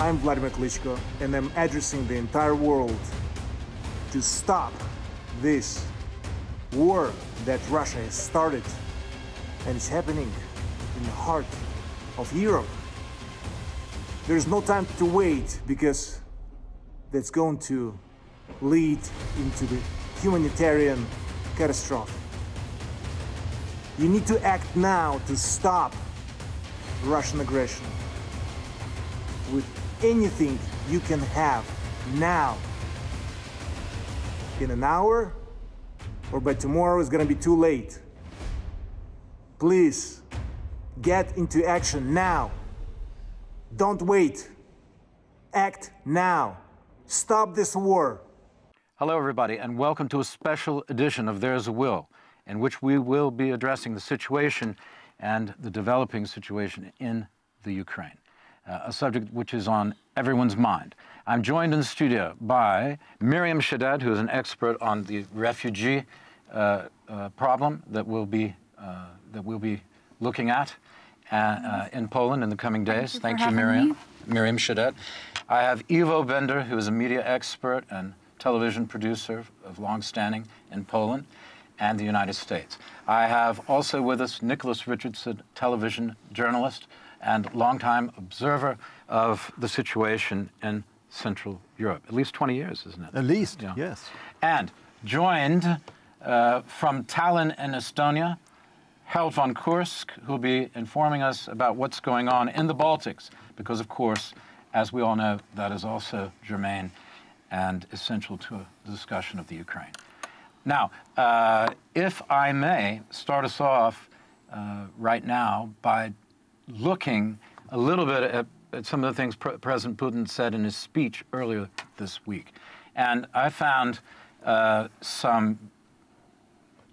I'm Vladimir Klitschko, and I'm addressing the entire world to stop this war that Russia has started, and it's happening in the heart of Europe. There's no time to wait, because that's going to lead into the humanitarian catastrophe. You need to act now to stop Russian aggression with anything you can have now. In an hour or by tomorrow it's gonna be too late. Please get into action now. Don't wait. Act now. Stop this war. Hello, everybody, and welcome to a special edition of There's a Will, in which we will be addressing the situation and the developing situation in the Ukraine, a subject which is on everyone's mind. I'm joined in the studio by Miriam Shaded, who is an expert on the refugee problem that we'll be looking at in Poland in the coming days. Thank you, Miriam. Miriam Shaded. I have Iwo Bender, who is a media expert and television producer of long standing in Poland and the United States. I have also with us Nicholas Richardson, television journalist and longtime observer of the situation in Central Europe. At least 20 years, isn't it? At least, yeah. Yes. And joined from Tallinn in Estonia, Harold von Kursk, who will be informing us about what's going on in the Baltics, because, of course, as we all know, that is also germane and essential to the discussion of the Ukraine. Now, if I may start us off right now by looking a little bit at some of the things President Putin said in his speech earlier this week. And I found some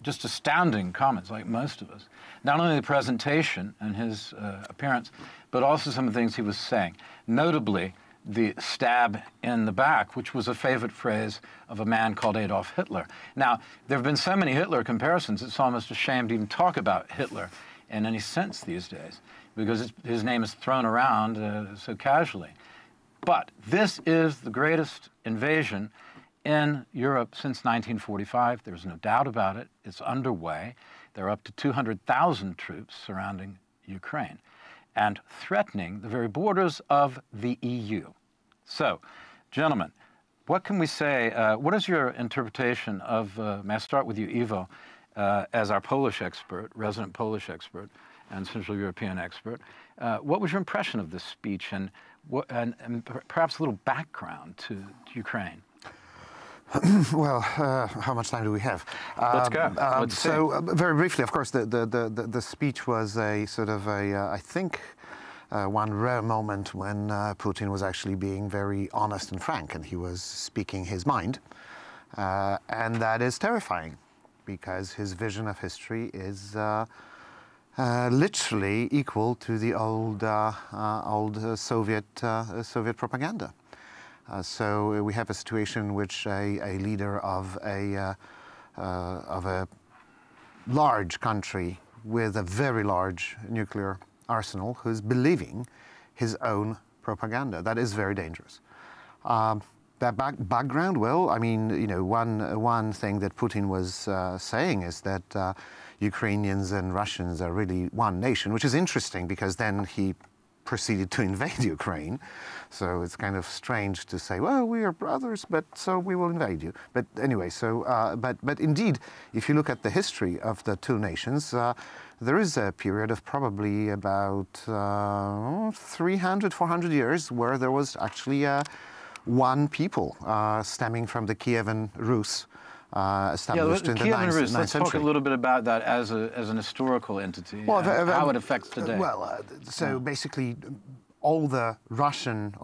just astounding comments, like most of us. Not only the presentation and his appearance, but also some of the things he was saying. Notably, the stab in the back, which was a favorite phrase of a man called Adolf Hitler. Now, there have been so many Hitler comparisons, it's almost a shame to even talk about Hitler in any sense these days, because his name is thrown around so casually. But this is the greatest invasion in Europe since 1945. There's no doubt about it. It's underway. There are up to 200,000 troops surrounding Ukraine and threatening the very borders of the EU. So, gentlemen, what can we say? What is your interpretation of, may I start with you, Iwo, as our Polish expert, resident Polish expert, and Central European expert. What was your impression of this speech, and perhaps a little background to Ukraine? Well, how much time do we have? Let's go. Very briefly, of course, the speech was a sort of I think, one rare moment when Putin was actually being very honest and frank, and he was speaking his mind. And that is terrifying, because his vision of history is literally equal to the old Soviet propaganda. So we have a situation in which a leader of a large country with a very large nuclear arsenal who's believing his own propaganda. That is very dangerous. That background, well, I mean, you know, one thing that Putin was saying is that Ukrainians and Russians are really one nation, which is interesting, because then he proceeded to invade Ukraine. So it's kind of strange to say, well, we are brothers, but so we will invade you. But anyway, so, but indeed, if you look at the history of the two nations, there is a period of probably about 300, 400 years where there was actually one people stemming from the Kievan Rus, established in the 9th century. Let's talk a little bit about that as an historical entity, well, how it affects today. Well, basically, all the Russian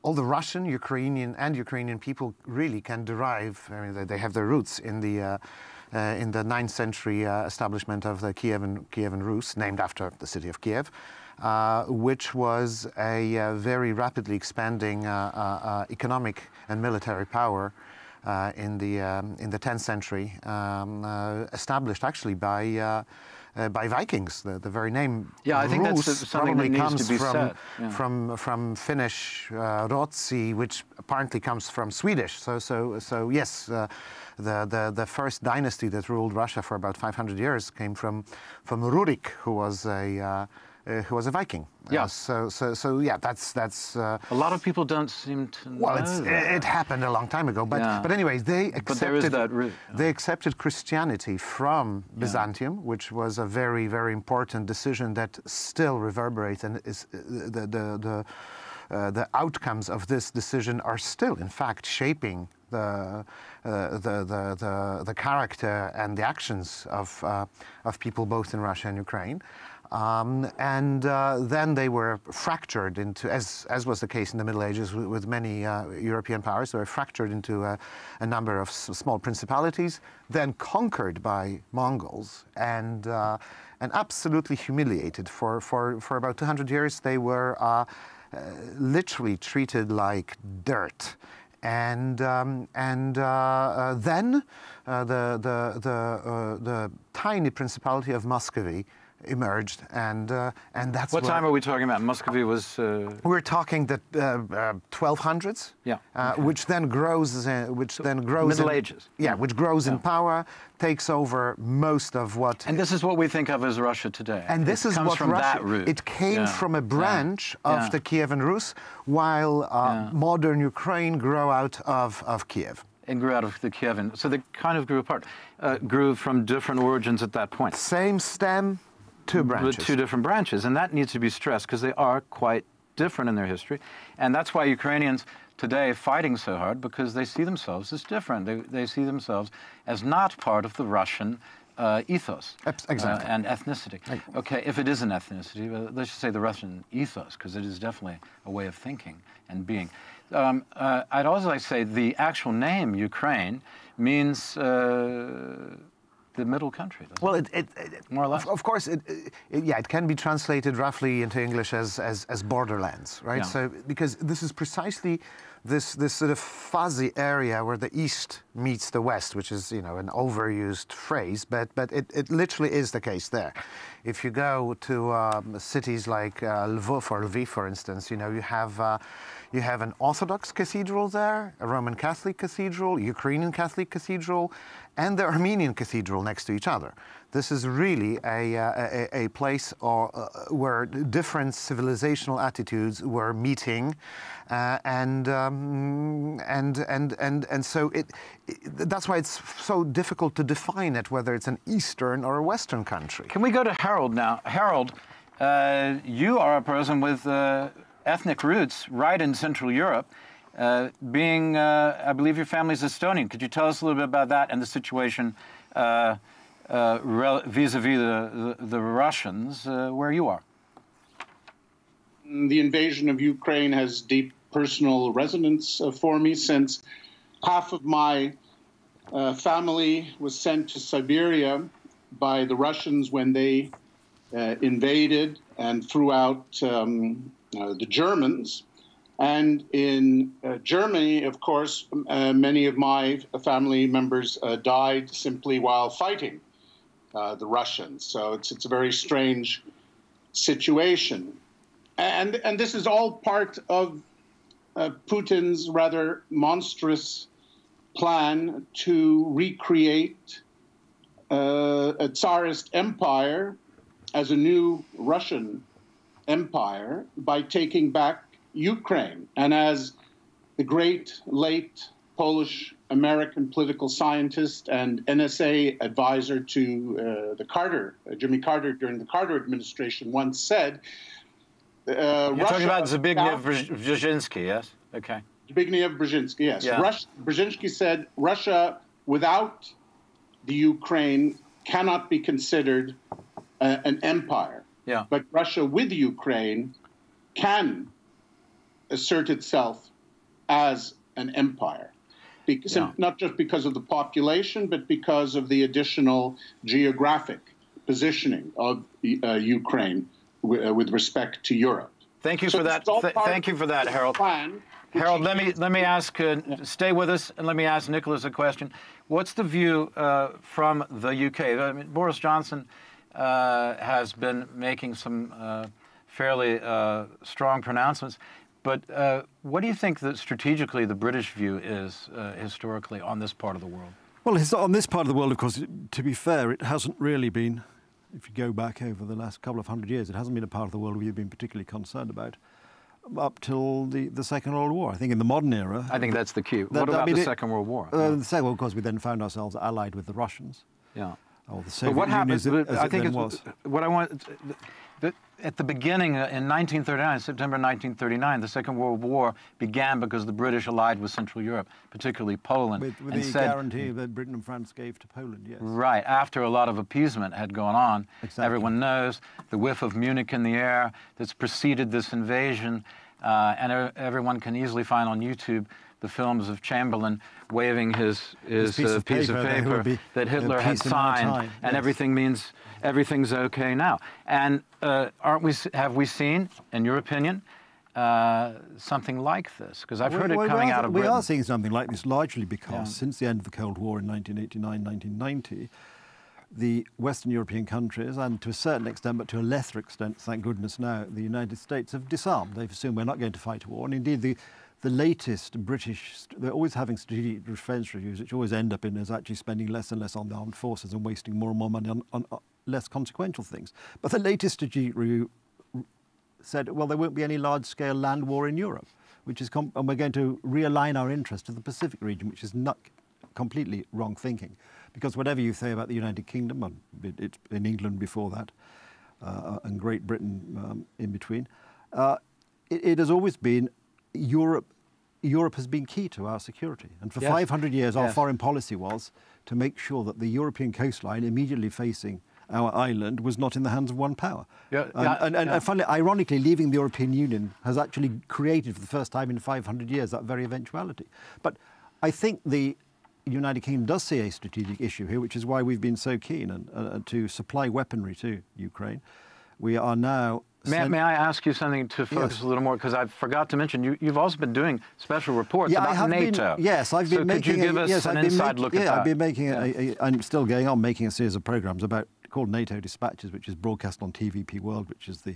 all the Russian, Ukrainian people really can derive. I mean, they have their roots in the 9th century establishment of the Kievan Rus, named after the city of Kiev, which was a very rapidly expanding economic and military power in the 10th century, established actually by by Vikings. The very name Yeah, I think that's Rus something that probably needs comes to be from, said. Yeah. from Finnish Ruotsi, which apparently comes from Swedish. So yes, the first dynasty that ruled Russia for about 500 years came from Rurik, who was a Viking. Yeah. So yeah, that's. A lot of people don't seem to know that. It happened a long time ago. But Yeah. but anyways, they accepted. But there is that root. They accepted Christianity from Byzantium, which was a very, very important decision that still reverberates, and is the outcomes of this decision are still, in fact, shaping the character and the actions of people both in Russia and Ukraine. Then they were fractured into, as was the case in the Middle Ages with many European powers, they were fractured into a number of small principalities, then conquered by Mongols and absolutely humiliated. For about 200 years, they were literally treated like dirt. And then the tiny principality of Muscovy emerged, and that's What time are we talking about? Muscovy was. We're talking the 1200s. Yeah. Okay. Which then grows. Middle Ages. Yeah, which grows in power, takes over most of what. And this is what we think of as Russia today. And this is comes what from Russia. That root. It came from a branch of the Kievan Rus, while modern Ukraine grew out of Kiev. And grew out of the Kievan. So they kind of grew apart, grew from different origins at that point. Same stem, two branches. Two different branches, and that needs to be stressed because they are quite different in their history. And that's why Ukrainians today are fighting so hard, because they see themselves as different. They see themselves as not part of the Russian ethos Exactly. and ethnicity. Okay, if it is an ethnicity, let's just say the Russian ethos, because it is definitely a way of thinking and being. I'd also like to say the actual name Ukraine means the middle country, doesn't Well, it? More or less. Of course, it can be translated roughly into English as borderlands, right? Yeah. So because this is precisely this sort of fuzzy area where the East meets the West, which is an overused phrase, but it literally is the case there. If you go to cities like Lviv, for instance, you have an Orthodox cathedral there, a Roman Catholic cathedral, Ukrainian Catholic cathedral, and the Armenian cathedral next to each other. This is really a place where different civilizational attitudes were meeting, and so that's why it's so difficult to define it, whether it's an Eastern or a Western country. Can we go to Harold now? Harold, you are a person with ethnic roots right in Central Europe. I believe your family's Estonian. Could you tell us a little bit about that and the situation vis-a-vis the Russians where you are? The invasion of Ukraine has deep personal resonance for me, since half of my family was sent to Siberia by the Russians when they invaded and threw out the Germans. And in Germany, of course, many of my family members died simply while fighting the Russians. So it's a very strange situation. And this is all part of Putin's rather monstrous plan to recreate a Tsarist empire as a new Russian empire by taking back Ukraine. And as the great late Polish-American political scientist and NSA advisor to Jimmy Carter during the Carter administration once said, You're talking about Zbigniew Brzezinski, yes? Okay. Zbigniew Brzezinski, yes. Yeah. Brzezinski said Russia without the Ukraine cannot be considered an empire. Yeah. But Russia with Ukraine can assert itself as an empire, because, not just because of the population, but because of the additional geographic positioning of Ukraine with respect to Europe. Thank you for that. Thank you for that, Harold. Harold, let me ask. Stay with us, and let me ask Nicholas a question. What's the view from the UK? I mean, Boris Johnson has been making some fairly strong pronouncements. But what do you think that strategically the British view is historically on this part of the world? Well, on this part of the world, of course, to be fair, it hasn't really been, if you go back over the last couple of hundred years, it hasn't been a part of the world we've been particularly concerned about up till the Second World War. I think in the modern era... I think that's the key. What about the Second World War? The Second World, of course, we then found ourselves allied with the Russians. Yeah. Or the Soviet but what Union, happened? I think was. What I want... At the beginning, in 1939, September 1939, the Second World War began because the British allied with Central Europe, particularly Poland. With the guarantee that Britain and France gave to Poland, yes. Right, after a lot of appeasement had gone on. Exactly. Everyone knows the whiff of Munich in the air that's preceded this invasion, and everyone can easily find on YouTube the films of Chamberlain waving his piece of paper that Hitler had signed, and yes. Everything's okay now. And have we seen, in your opinion, something like this? Because I've heard it coming out of Britain. We are seeing something like this largely because since the end of the Cold War in 1989, 1990, the Western European countries, and to a certain extent, but to a lesser extent, thank goodness now, the United States have disarmed. They've assumed we're not going to fight a war. And indeed, the latest British, they're always having strategic defence reviews, which always end up in us actually spending less and less on the armed forces and wasting more and more money on less consequential things. But the latest strategic review said, well, there won't be any large-scale land war in Europe, which is, and we're going to realign our interest to the Pacific region, which is not completely wrong thinking. Because whatever you say about the United Kingdom, and it's in England before that, and Great Britain in between, it has always been Europe has been key to our security. And for 500 years, our foreign policy was to make sure that the European coastline immediately facing our island was not in the hands of one power. And finally, ironically, leaving the European Union has actually created, for the first time in 500 years, that very eventuality. But I think the United Kingdom does see a strategic issue here, which is why we've been so keen to supply weaponry to Ukraine. We are now... May I ask you something to focus a little more? Because I forgot to mention, you've also been doing special reports about NATO. I've been making... Could you give us an inside look at that? I've been making I'm still going on making a series of programmes called NATO Dispatches, which is broadcast on TVP World, which is the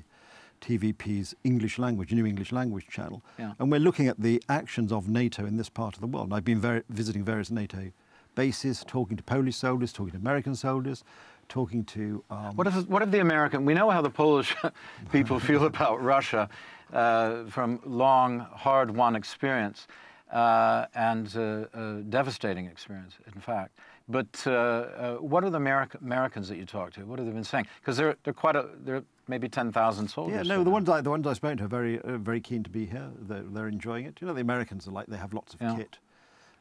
TVP's English language, new English language channel. Yeah. And we're looking at the actions of NATO in this part of the world. And I've been visiting various NATO bases, talking to Polish soldiers, talking to American soldiers, talking to... What if the American... We know how the Polish people feel about Russia from long, hard-won experience and devastating experience, in fact. But what are the Americans that you talk to? What have they been saying? Because they're maybe 10,000 soldiers. Yeah, no, the ones I spoke to are very keen to be here. They're enjoying it. You know, the Americans are like, they have lots of kit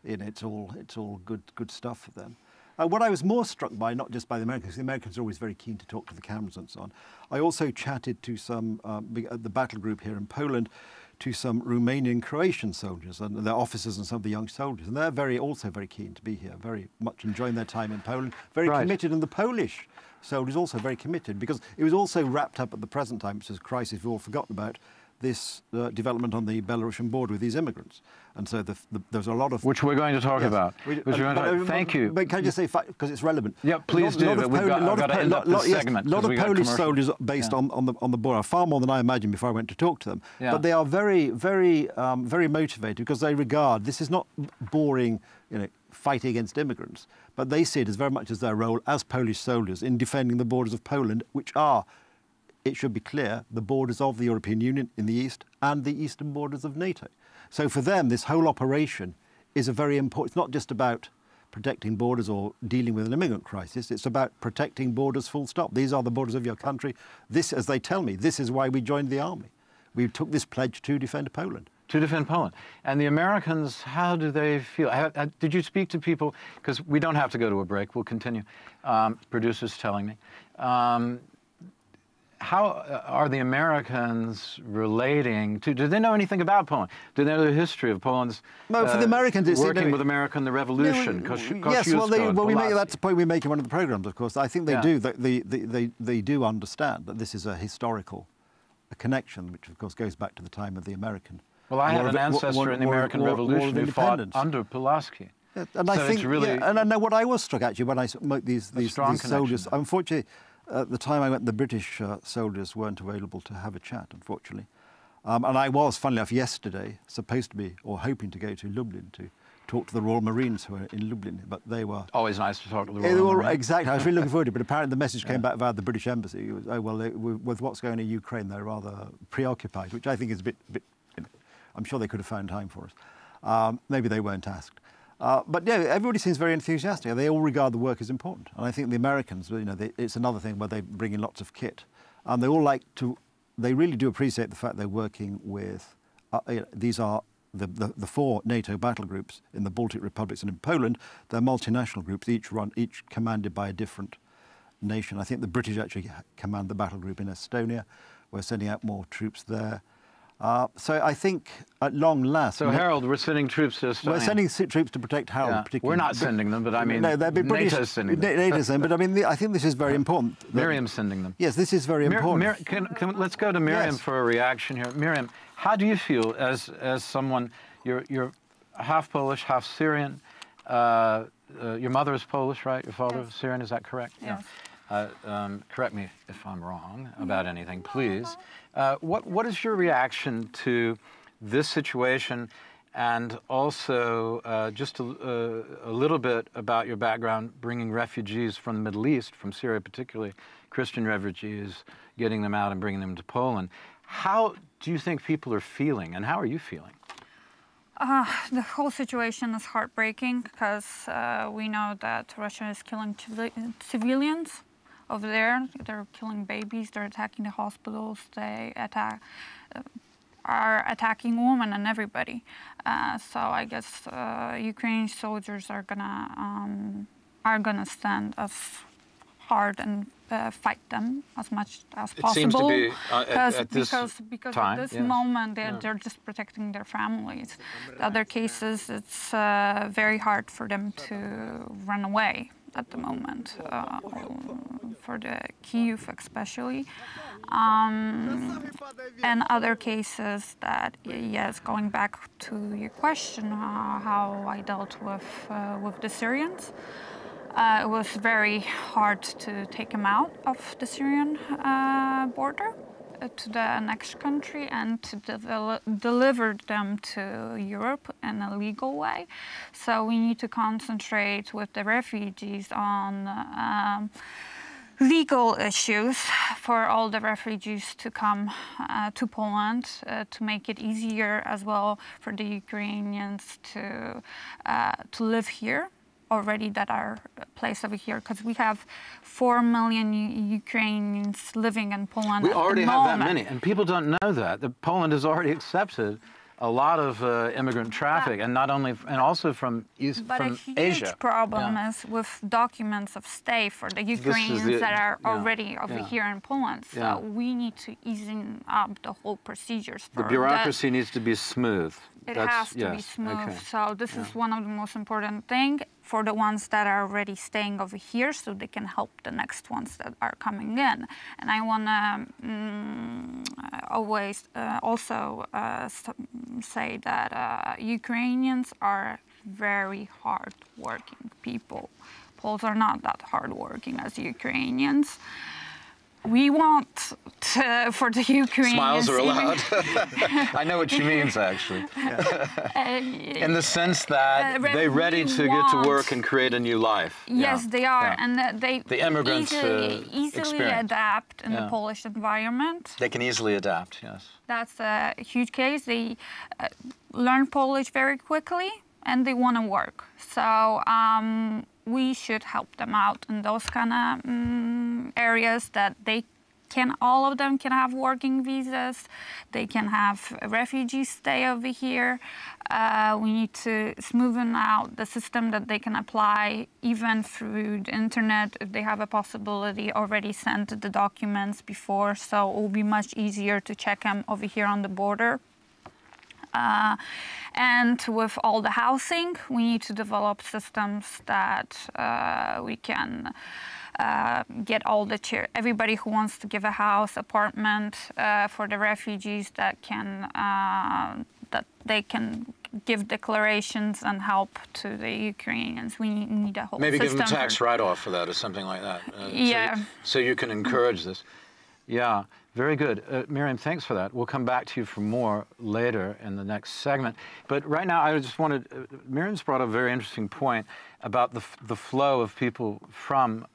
in it. It's all good stuff for them. What I was more struck by, not just by the Americans are always very keen to talk to the cameras and so on. I also chatted to some, the battle group here in Poland, to some Romanian Croatian soldiers and their officers and some of the young soldiers. And they're also very keen to be here, very much enjoying their time in Poland, very committed. And the Polish soldiers also very committed, because it was also wrapped up at the present time, which is a crisis we've all forgotten about, this development on the Belarusian border with these immigrants. And so there's a lot of... Which we're going to talk about. Thank you. But can I just say, because it's relevant? Yeah, please do. We've got to end up this segment. A lot of Polish soldiers based on the border, far more than I imagined before I went to talk to them. Yeah. But they are very, very, very motivated, because they regard this is not boring, fighting against immigrants, but they see it as very much as their role as Polish soldiers in defending the borders of Poland, which are, it should be clear, the borders of the European Union in the east and the eastern borders of NATO. So for them, this whole operation is a very important... It's not just about protecting borders or dealing with an immigrant crisis. It's about protecting borders full stop. These are the borders of your country. This, as they tell me, this is why we joined the army. We took this pledge to defend Poland. To defend Poland. And the Americans, how do they feel? Did you speak to people? Because we don't have to go to a break. We'll continue. Producers telling me. How are the Americans relating to... Do they know anything about Poland? Do they know the history of Poland's for the Americans, it's working with America in the revolution? Yes, that's the point we make in one of the programs, of course. I think they do. They do understand that this is a historical connection, which, of course, goes back to the time of the American... Well, I had an ancestor in the American Revolution who fought under Pulaski. And I think, and I know what I was struck, actually, when I met these soldiers. Unfortunately, At the time I went, the British soldiers weren't available to have a chat, unfortunately. And I was, funnily enough, yesterday supposed to be, or hoping to go to Lublin to talk to the Royal Marines who are in Lublin, but they were... Always nice to talk to the Royal Marines. Exactly, I was really looking forward to it, but apparently the message came back via the British Embassy. It was, oh, well, with what's going on in Ukraine, they're rather preoccupied, which I think is a bit you know, I'm sure they could have found time for us. Maybe they weren't asked. But yeah, everybody seems very enthusiastic. They all regard the work as important. And I think the Americans, you know, it's another thing where they bring in lots of kit. And they all like to, they really do appreciate the fact they're working with, you know, these are the 4 NATO battle groups in the Baltic republics and in Poland. They're multinational groups, each commanded by a different nation. I think the British actually command the battle group in Estonia. We're sending out more troops there. So I think at long last... So Harold, we're sending troops to Estonia. We're sending troops to protect Harold, yeah. particularly. We're not sending them, but I mean, no, NATO's sending them. NATO's sending them, but I mean, I think this is very important. Miriam's sending them. Yes, this is very important. Let's go to Miriam Yes. for a reaction here. Miriam, how do you feel as someone, you're half Polish, half Syrian, your mother is Polish, right? Your father is Syrian, is that correct? Yes. Yeah. Correct me if I'm wrong about anything, please. What is your reaction to this situation, and also just a little bit about your background bringing refugees from the Middle East, from Syria particularly, Christian refugees, getting them out and bringing them to Poland. How do you think people are feeling, and how are you feeling? The whole situation is heartbreaking because we know that Russia is killing civilians over there. They're killing babies, they're attacking the hospitals, they are attacking women and everybody. So I guess Ukrainian soldiers are gonna stand as hard and fight them as much as possible. It seems to be at this because time, at this yes. moment they're just protecting their families. In other cases, it's very hard for them to run away at the moment, for the Kyiv especially. And other cases that, yes, going back to your question, how I dealt with the Syrians. It was very hard to take them out of the Syrian border to the next country and to deliver them to Europe in a legal way. So we need to concentrate with the refugees on legal issues for all the refugees to come to Poland, to make it easier as well for the Ukrainians to live here already that are placed over here, because we have 4 million Ukrainians living in Poland. We already at the have moment. that many, and people don't know that. Poland has already accepted a lot of immigrant traffic, and not only, and also from But from a huge Asia. problem is with documents of stay for the Ukrainians that are already over here in Poland. So we need to ease up the whole procedures. The bureaucracy needs to be smooth. It has to be smooth. Okay. So this is one of the most important things for the ones that are already staying over here, so they can help the next ones that are coming in. And I want to always also say that Ukrainians are very hard-working people. Poles are not that hard-working as Ukrainians. We want for the Ukrainians... Smiles are allowed. I know what she means, actually. In the sense that they're ready to get to work and create a new life. Yes, they are. And the immigrants easily adapt in the Polish environment. They can easily adapt, yes. That's a huge case. They learn Polish very quickly, and they want to work. So we should help them out in those kind of areas that they can, all of them can have working visas. They can have refugees stay over here. We need to smoothen out the system that they can apply even through the internet if they have a possibility already sent the documents before. So it will be much easier to check them over here on the border. And with all the housing, we need to develop systems that we can get all the everybody who wants to give a house, apartment for the refugees that they can give declarations and help to the Ukrainians. We need a whole Maybe give system. them a tax write-off for that or something like that. Yeah. So you can encourage this. Yeah, very good. Miriam, thanks for that. We'll come back to you for more later in the next segment. But right now, I just wanted, Miriam's brought up a very interesting point about the flow of people from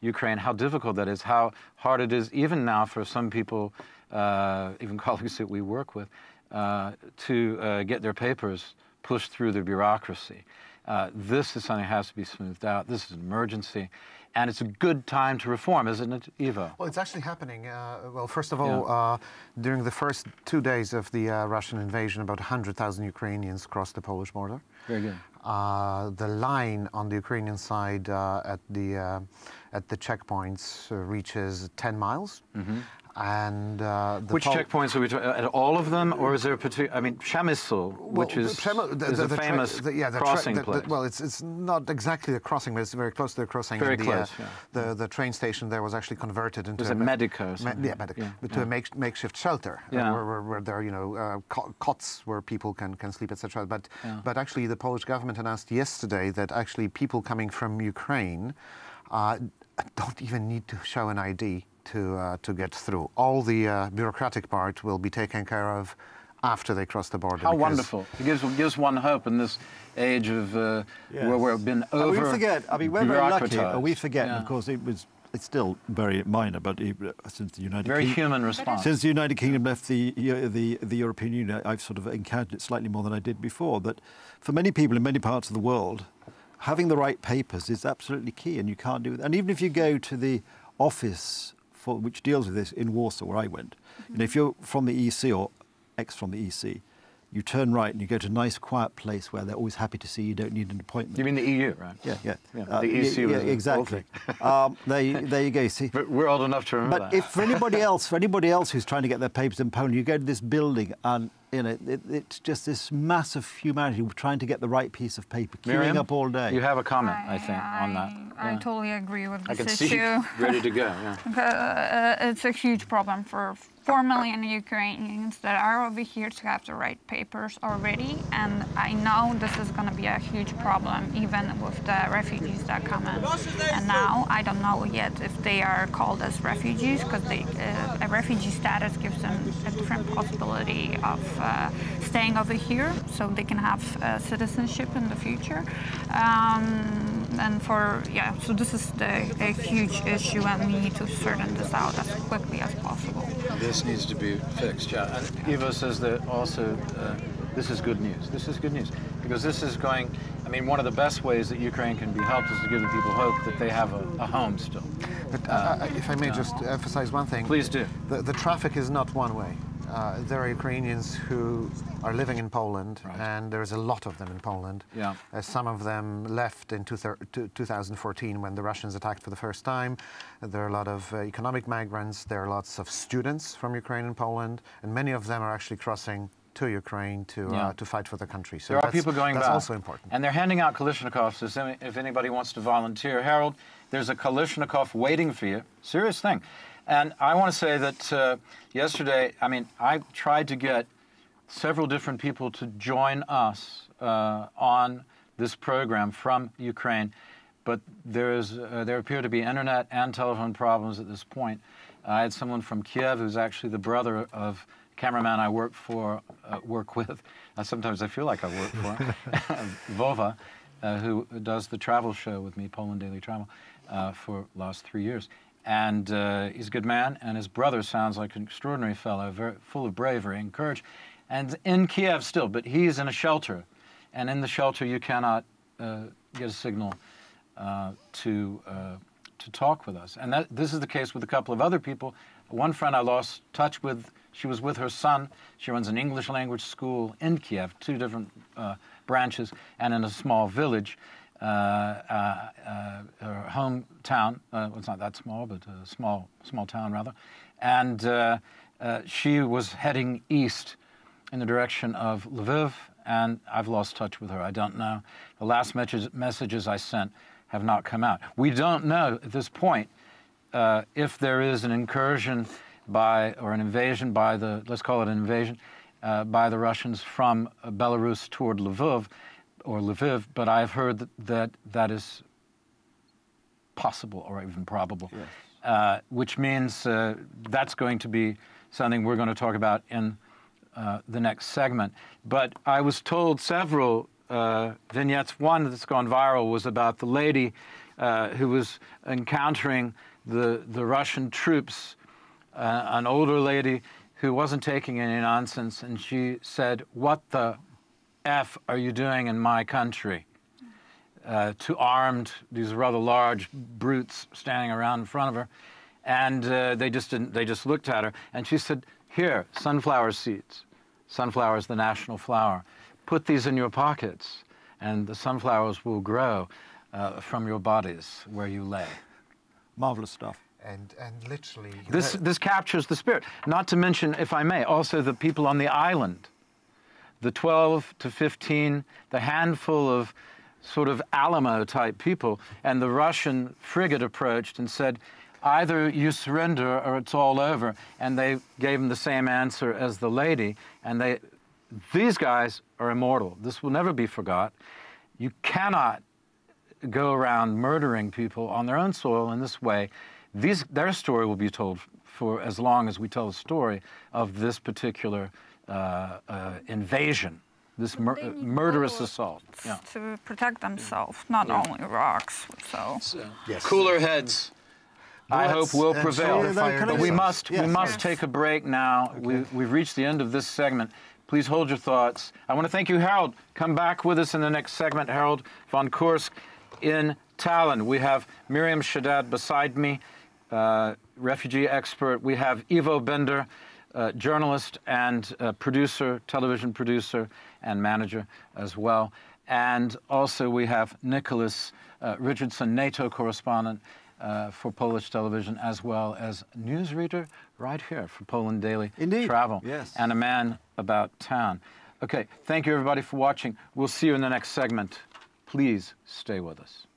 Ukraine, how difficult that is, how hard it is even now for some people, even colleagues that we work with, to get their papers pushed through the bureaucracy. This is something that has to be smoothed out. This is an emergency. And it's a good time to reform, isn't it, Ivo? Well, it's actually happening. Well, first of all, during the first 2 days of the Russian invasion, about 100,000 Ukrainians crossed the Polish border. Very good. The line on the Ukrainian side at the checkpoints reaches 10 miles. Mm-hmm. And which checkpoints are we talking? At all of them, or is there a particular? I mean, Przemysl, which is a famous crossing place. Well, it's not exactly a crossing, but it's very close to the crossing. Very close. The train station there was actually converted into a Medico. To a makeshift shelter where there are cots where people can sleep, etc. But actually, the Polish government announced yesterday that actually people coming from Ukraine don't even need to show an ID to get through. All the bureaucratic part will be taken care of after they cross the border. How wonderful. It gives one hope in this age of where we've been over. We forget, I mean, we're very lucky. We forget, of course, it's still very minor, but since the United Kingdom... human response. Since the United Kingdom left the European Union, I've sort of encountered it slightly more than I did before, that for many people in many parts of the world, having the right papers is absolutely key, and you can't do it. And even if you go to the office which deals with this in Warsaw, where I went. Mm-hmm. And if you're from the EC or from the EC, you turn right and you go to a nice, quiet place where they're always happy to see you. Don't need an appointment. You mean the EU, right? Yeah. The EC was exactly. There you go. See, but we're old enough to remember that. But if for anybody else who's trying to get their papers in Poland, you go to this building and it's just this massive humanity trying to get the right piece of paper, queuing up all day. You have a comment, I think, on that. I totally agree with this issue. I can see you ready to go. Yeah. It's a huge problem for 4 million Ukrainians that are over here to have the right papers already, and I know this is going to be a huge problem even with the refugees that come in. And now I don't know yet if they are called as refugees, because a refugee status gives them a different possibility of staying over here, so they can have citizenship in the future. So this is a huge issue, and we need to sort this out as quickly as possible. This needs to be fixed, yeah. And Ivo says that also this is good news. This is good news because this is going, I mean, one of the best ways that Ukraine can be helped is to give the people hope that they have a home still. But if I may just emphasize one thing. Please do. The traffic is not one way. There are Ukrainians who are living in Poland, and there's a lot of them in Poland. Yeah. Some of them left in 2014 when the Russians attacked for the first time. There are a lot of economic migrants. There are lots of students from Ukraine and Poland, and many of them are actually crossing to Ukraine to fight for the country. So there are people going back. That's also important. And they're handing out Kalashnikovs if anybody wants to volunteer. Harold, there's a Kalashnikov waiting for you. Serious thing. And I want to say that yesterday, I mean, I tried to get several different people to join us on this program from Ukraine, but there appear to be internet and telephone problems at this point. I had someone from Kiev who's actually the brother of a cameraman I work with. Sometimes I feel like I work for, Vova, who does the travel show with me, Poland Daily Travel, for the last 3 years. And he's a good man, and his brother sounds like an extraordinary fellow, very full of bravery and courage. And in Kiev still, but he's in a shelter. And in the shelter, you cannot get a signal to talk with us. And this is the case with a couple of other people. One friend I lost touch with, she was with her son. She runs an English language school in Kiev, 2 different branches, and in a small village. Her hometown, it's not that small, but a small town rather, and she was heading east in the direction of Lviv, and I've lost touch with her. I don't know. The last messages I sent have not come out. We don't know at this point if there is an incursion or an invasion by let's call it an invasion, by the Russians from Belarus toward Lviv, but I've heard that that is possible or even probable, yes. Which means that's going to be something we're going to talk about in the next segment. But I was told several vignettes. One that's gone viral was about the lady who was encountering the Russian troops, an older lady who wasn't taking any nonsense, and she said, "What the F are you doing in my country?" To armed, these rather large brutes standing around in front of her, and they just looked at her, and she said, "Here, sunflower seeds. Sunflower is the national flower. Put these in your pockets, and the sunflowers will grow from your bodies where you lay." Marvelous stuff. And literally... This captures the spirit. Not to mention, if I may, also the people on the island. The 12 to 15, the handful of sort of Alamo-type people, and the Russian frigate approached and said, "Either you surrender or it's all over." And they gave him the same answer as the lady. And these guys are immortal. This will never be forgot. You cannot go around murdering people on their own soil in this way. Their story will be told for as long as we tell the story of this particular invasion, this murderous assault. Yeah. To protect themselves, not only rocks. So yes. Cooler heads, I hope, will prevail. But we must take a break now. Okay. We've reached the end of this segment. Please hold your thoughts. I want to thank you, Harold. Come back with us in the next segment. Harold von Kursk in Tallinn. We have Miriam Shaded beside me, refugee expert. We have Iwo Bender, journalist and producer, television producer and manager as well. And also we have Nicholas Richardson, NATO correspondent for Polish television, as well as newsreader right here for Poland Daily Travel. Yes. And a man about town. Okay, thank you everybody for watching. We'll see you in the next segment. Please stay with us.